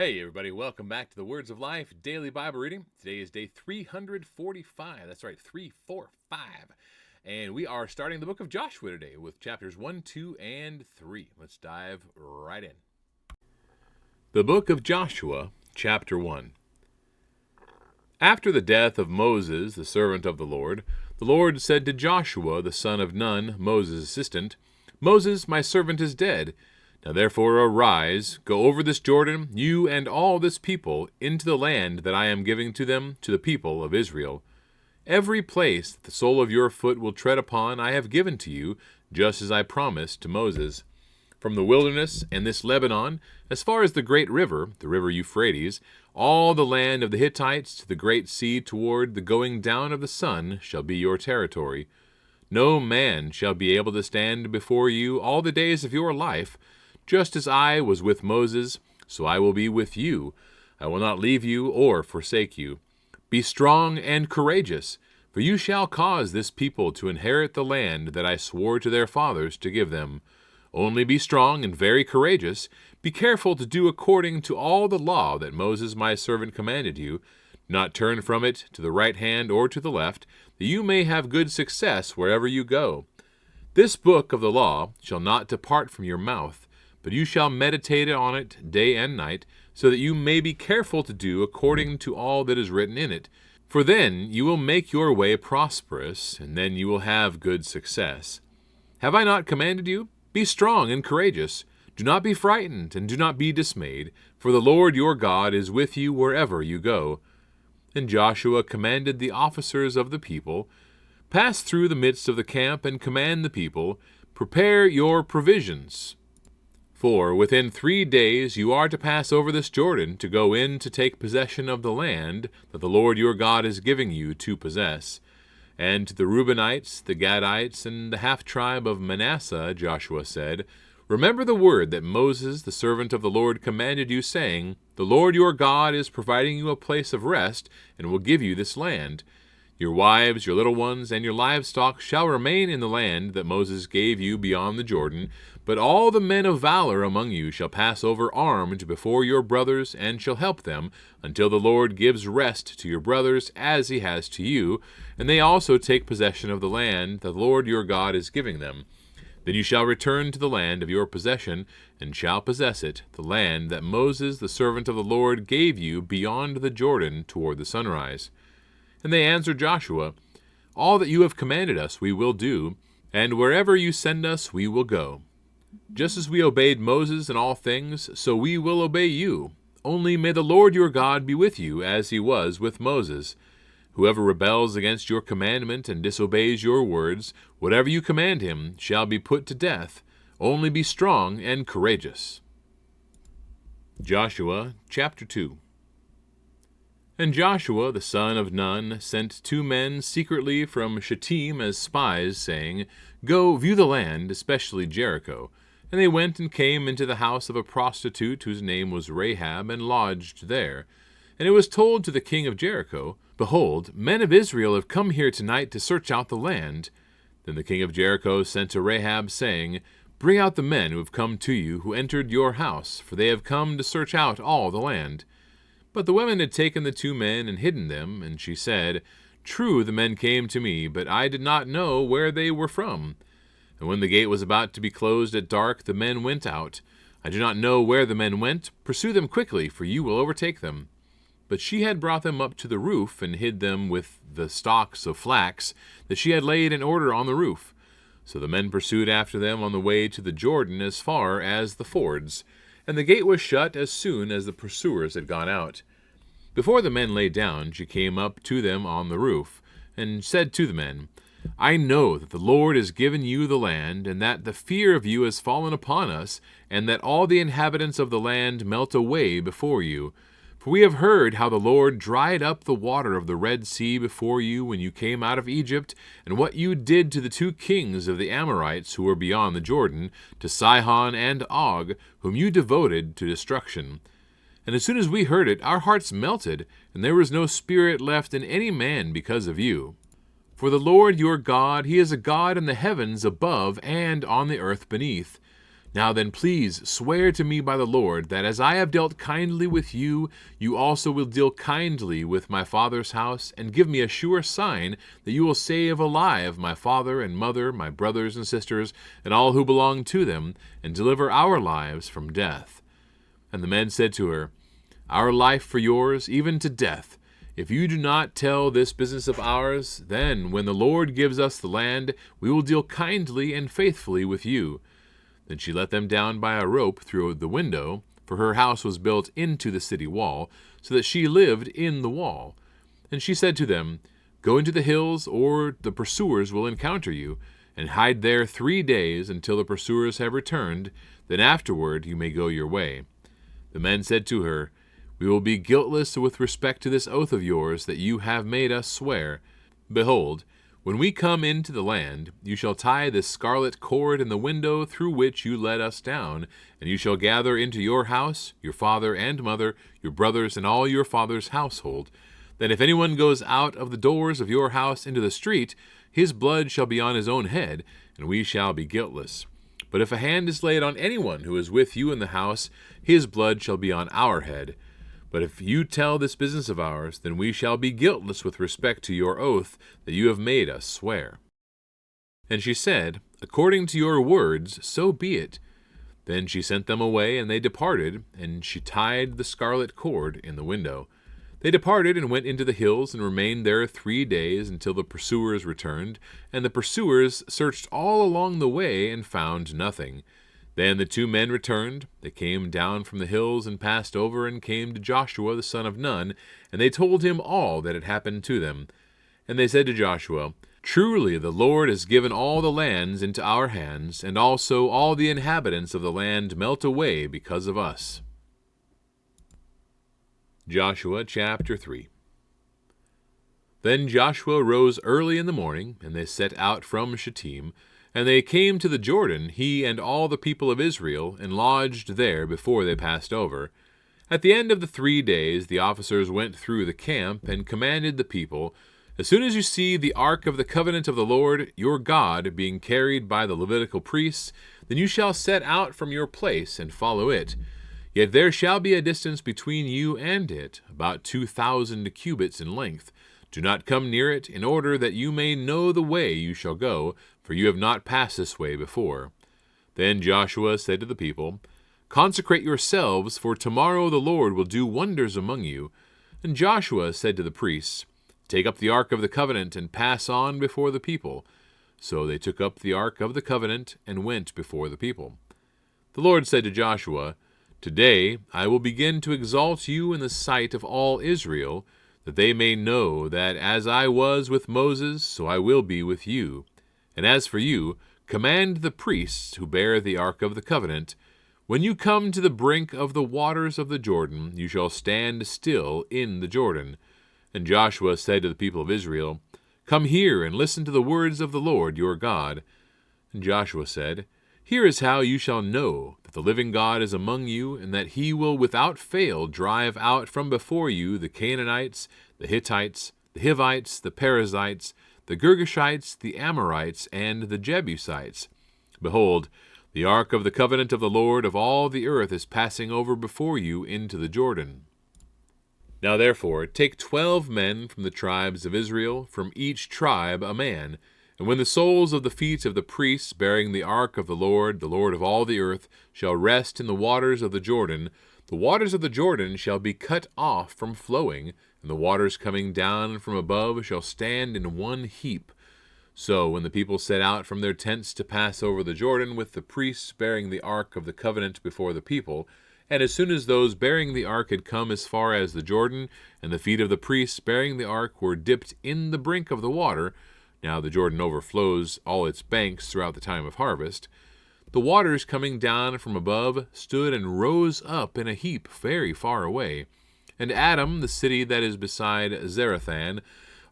Hey, everybody, welcome back to the Words of Life Daily Bible Reading. Today is day 345. That's right, 345. And we are starting the book of Joshua today with chapters 1, 2, and 3. Let's dive right in. The book of Joshua, chapter 1. After the death of Moses, the servant of the Lord said to Joshua, the son of Nun, Moses' assistant, "Moses, my servant, is dead. Now therefore arise, go over this Jordan, you and all this people, into the land that I am giving to them, to the people of Israel. Every place that the sole of your foot will tread upon I have given to you, just as I promised to Moses. From the wilderness and this Lebanon, as far as the great river, the river Euphrates, all the land of the Hittites to the great sea toward the going down of the sun shall be your territory. No man shall be able to stand before you all the days of your life. Just as I was with Moses, so I will be with you. I will not leave you or forsake you. Be strong and courageous, for you shall cause this people to inherit the land that I swore to their fathers to give them. Only be strong and very courageous. Be careful to do according to all the law that Moses my servant commanded you. Do not turn from it to the right hand or to the left, that you may have good success wherever you go. This book of the law shall not depart from your mouth, but you shall meditate on it day and night, so that you may be careful to do according to all that is written in it. For then you will make your way prosperous, and then you will have good success. Have I not commanded you? Be strong and courageous. Do not be frightened, and do not be dismayed, for the Lord your God is with you wherever you go." And Joshua commanded the officers of the people, "Pass through the midst of the camp, and command the people, prepare your provisions. For within 3 days you are to pass over this Jordan to go in to take possession of the land that the Lord your God is giving you to possess." And to the Reubenites, the Gadites, and the half-tribe of Manasseh, Joshua said, "Remember the word that Moses, the servant of the Lord, commanded you, saying, 'The Lord your God is providing you a place of rest, and will give you this land. Your wives, your little ones, and your livestock shall remain in the land that Moses gave you beyond the Jordan, but all the men of valor among you shall pass over armed before your brothers, and shall help them, until the Lord gives rest to your brothers as he has to you, and they also take possession of the land that the Lord your God is giving them. Then you shall return to the land of your possession, and shall possess it, the land that Moses the servant of the Lord gave you beyond the Jordan toward the sunrise.' And they answered Joshua, 'All that you have commanded us we will do, and wherever you send us we will go. Just as we obeyed Moses in all things, so we will obey you. Only may the Lord your God be with you, as he was with Moses. Whoever rebels against your commandment and disobeys your words, whatever you command him, shall be put to death. Only be strong and courageous.'" Joshua chapter 2. And Joshua the son of Nun sent 2 men secretly from Shittim as spies, saying, "Go view the land, especially Jericho." And they went and came into the house of a prostitute whose name was Rahab, and lodged there. And it was told to the king of Jericho, "Behold, men of Israel have come here tonight to search out the land." Then the king of Jericho sent to Rahab, saying, "Bring out the men who have come to you, who entered your house, for they have come to search out all the land." But the women had taken the 2 men and hidden them, and she said, "True, the men came to me, but I did not know where they were from. And when the gate was about to be closed at dark, the men went out. I do not know where the men went. Pursue them quickly, for you will overtake them." But she had brought them up to the roof, and hid them with the stalks of flax that she had laid in order on the roof. So the men pursued after them on the way to the Jordan as far as the fords, and the gate was shut as soon as the pursuers had gone out. Before the men lay down, she came up to them on the roof, and said to the men, "I know that the Lord has given you the land, and that the fear of you has fallen upon us, and that all the inhabitants of the land melt away before you. For we have heard how the Lord dried up the water of the Red Sea before you when you came out of Egypt, and what you did to the 2 kings of the Amorites who were beyond the Jordan, to Sihon and Og, whom you devoted to destruction. And as soon as we heard it, our hearts melted, and there was no spirit left in any man because of you. For the Lord your God, he is a God in the heavens above and on the earth beneath. Now then, please swear to me by the Lord that as I have dealt kindly with you, you also will deal kindly with my father's house, and give me a sure sign that you will save alive my father and mother, my brothers and sisters, and all who belong to them, and deliver our lives from death. And the men said to her, Our life for yours, even to death. If you do not tell this business of ours, then when the Lord gives us the land, we will deal kindly and faithfully with you. Then she let them down by a rope through the window, for her house was built into the city wall, so that she lived in the wall. And she said to them, Go into the hills, or the pursuers will encounter you, and hide there 3 days until the pursuers have returned. Then afterward you may go your way. The men said to her, We will be guiltless with respect to this oath of yours that you have made us swear. Behold, when we come into the land, you shall tie this scarlet cord in the window through which you let us down, and you shall gather into your house your father and mother, your brothers, and all your father's household. Then if anyone goes out of the doors of your house into the street, his blood shall be on his own head, and we shall be guiltless. But if a hand is laid on anyone who is with you in the house, his blood shall be on our head. But if you tell this business of ours, then we shall be guiltless with respect to your oath that you have made us swear. And she said, According to your words, so be it. Then she sent them away, and they departed, and she tied the scarlet cord in the window. They departed and went into the hills, and remained there 3 days until the pursuers returned. And the pursuers searched all along the way, and found nothing. Then the 2 men returned. They came down from the hills and passed over and came to Joshua the son of Nun, and they told him all that had happened to them. And they said to Joshua, Truly the Lord has given all the lands into our hands, and also all the inhabitants of the land melt away because of us. Joshua chapter 3. Then Joshua rose early in the morning, and they set out from Shittim. And they came to the Jordan, he and all the people of Israel, and lodged there before they passed over. At the end of the 3 days the officers went through the camp, and commanded the people, As soon as you see the ark of the covenant of the Lord your God being carried by the Levitical priests, then you shall set out from your place and follow it. Yet there shall be a distance between you and it, about 2,000 cubits in length. Do not come near it, in order that you may know the way you shall go, for you have not passed this way before. Then Joshua said to the people, Consecrate yourselves, for tomorrow the Lord will do wonders among you. And Joshua said to the priests, Take up the ark of the covenant, and pass on before the people. So they took up the ark of the covenant, and went before the people. The Lord said to Joshua, Today I will begin to exalt you in the sight of all Israel, that they may know that as I was with Moses, so I will be with you. And as for you, command the priests who bear the ark of the covenant, When you come to the brink of the waters of the Jordan, you shall stand still in the Jordan. And Joshua said to the people of Israel, Come here and listen to the words of the Lord your God. And Joshua said, Here is how you shall know that the living God is among you, and that he will without fail drive out from before you the Canaanites, the Hittites, the Hivites, the Perizzites, the Girgashites, the Amorites, and the Jebusites. Behold, the ark of the covenant of the Lord of all the earth is passing over before you into the Jordan. Now therefore take 12 men from the tribes of Israel, from each tribe a man. And when the soles of the feet of the priests bearing the ark of the Lord of all the earth, shall rest in the waters of the Jordan of the Jordan shall be cut off from flowing, and the waters coming down from above shall stand in one heap. So when the people set out from their tents to pass over the Jordan with the priests bearing the ark of the covenant before the people, and as soon as those bearing the ark had come as far as the Jordan, and the feet of the priests bearing the ark were dipped in the brink of the water, now the Jordan overflows all its banks throughout the time of harvest, the waters coming down from above stood and rose up in a heap very far away. And Adam, the city that is beside Zarethan,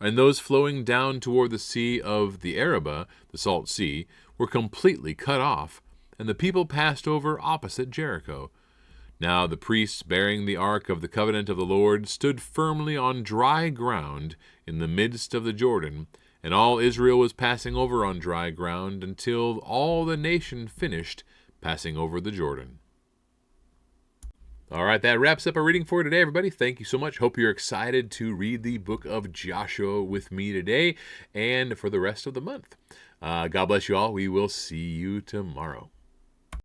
and those flowing down toward the sea of the Arabah, the salt sea, were completely cut off, and the people passed over opposite Jericho. Now the priests bearing the ark of the covenant of the Lord stood firmly on dry ground in the midst of the Jordan, and all Israel was passing over on dry ground until all the nation finished passing over the Jordan. All right, that wraps up our reading for today, everybody. Thank you so much. Hope you're excited to read the book of Joshua with me today and for the rest of the month. God bless you all. We will see you tomorrow.